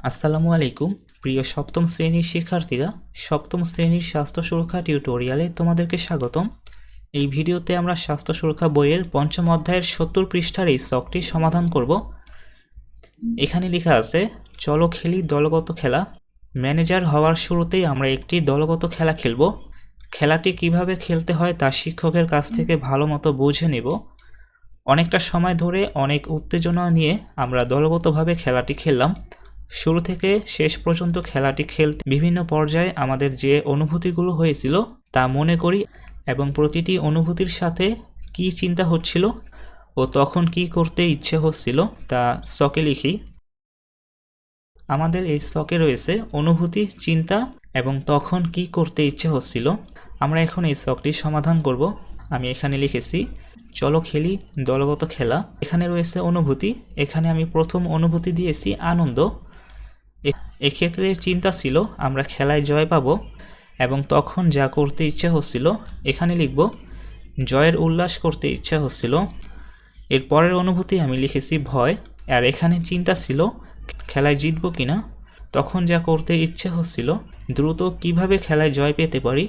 আসসালামু আলাইকুম প্রিয় সপ্তম শ্রেণীর শিক্ষার্থীরা। সপ্তম শ্রেণীর স্বাস্থ্য সুরক্ষা টিউটোরিয়ালে তোমাদেরকে স্বাগতম। এই ভিডিওতে আমরা স্বাস্থ্য সুরক্ষা বইয়ের পঞ্চম অধ্যায়ের 70 পৃষ্ঠার এই ছকটি সমাধান করব। এখানে লেখা আছে, চলো খেলি দলগত খেলা। ম্যানেজার হওয়ার শুরুতেই আমরা একটি দলগত খেলা খেলব। খেলাটি কিভাবে খেলতে হয় তা শিক্ষকের কাছ থেকে ভালো মতো বুঝে নেব। অনেকটা সময় ধরে অনেক উত্তেজনা নিয়ে আমরা দলগতভাবে খেলাটি খেললাম। শুরু থেকে শেষ পর্যন্ত খেলাটি খেলতে বিভিন্ন পর্যায়ে আমাদের যে অনুভূতিগুলো হয়েছিল তা মনে করি এবং প্রতিটি অনুভূতির সাথে কি চিন্তা হচ্ছিল ও তখন কি করতে ইচ্ছে হচ্ছিল তা ছকে লিখি। আমাদের এই ছকে রয়েছে অনুভূতি, চিন্তা এবং তখন কি করতে ইচ্ছে হচ্ছিল। আমরা এখন এই ছকটি সমাধান করব। আমি এখানে লিখেছি, চলো খেলি দলগত খেলা। এখানে রয়েছে অনুভূতি। এখানে আমি প্রথম অনুভূতি দিয়েছি আনন্দ। এক্ষেত্রে চিন্তা ছিল আমরা খেলায় জয় পাব এবং তখন যা করতে ইচ্ছে হচ্ছিল এখানে লিখব জয়ের উল্লাস করতে ইচ্ছা হচ্ছিল। এর পরের অনুভূতি আমি লিখেছি ভয়, আর এখানে চিন্তা ছিল খেলায় জিতব কিনা, তখন যা করতে ইচ্ছে হচ্ছিল দ্রুত কিভাবে খেলায় জয় পেতে পারি।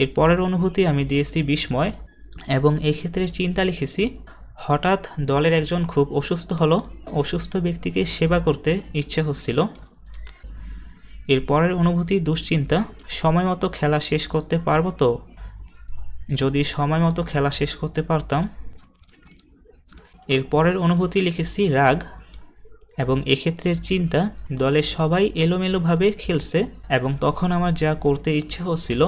এর পরের অনুভূতি আমি দিয়েছি বিস্ময় এবং এক্ষেত্রে চিন্তা লিখেছি হঠাৎ দলের একজন খুব অসুস্থ হলো, অসুস্থ ব্যক্তিকে সেবা করতে ইচ্ছে হচ্ছিল। এর পরের অনুভূতি দুশ্চিন্তা, সময় মতো খেলা শেষ করতে পারবো তো, যদি সময় মতো খেলা শেষ করতে পারতাম। এর পরের অনুভূতি লিখেছি রাগ এবং এক্ষেত্রে চিন্তা দলের সবাই এলোমেলোভাবে খেলছে এবং তখন আমার যা করতে ইচ্ছে হচ্ছিল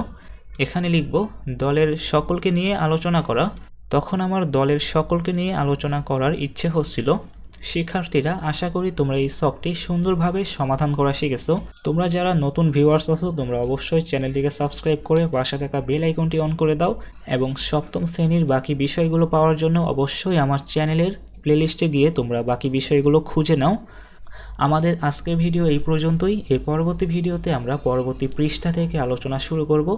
এখানে লিখব দলের সকলকে নিয়ে আলোচনা করা, তখন আমার দলের সকলকে নিয়ে আলোচনা করার ইচ্ছে হচ্ছিল। শিক্ষার্থীরা, আশা করি তোমরা এই ছকটি সুন্দরভাবে সমাধান করা শিখেছো। তোমরা যারা নতুন ভিউয়ার্স আছো তোমরা অবশ্যই চ্যানেলটিকে সাবস্ক্রাইব করে পাশে থাকা বেল আইকনটি অন করে দাও এবং সপ্তম শ্রেণীর বাকি বিষয়গুলো পাওয়ার জন্য অবশ্যই আমার চ্যানেলের প্লেলিস্টে গিয়ে তোমরা বাকি বিষয়গুলো খুঁজে নাও। আমাদের আজকের ভিডিও এই পর্যন্তই। এর পরবর্তী ভিডিওতে আমরা পরবর্তী পৃষ্ঠা থেকে আলোচনা শুরু করব।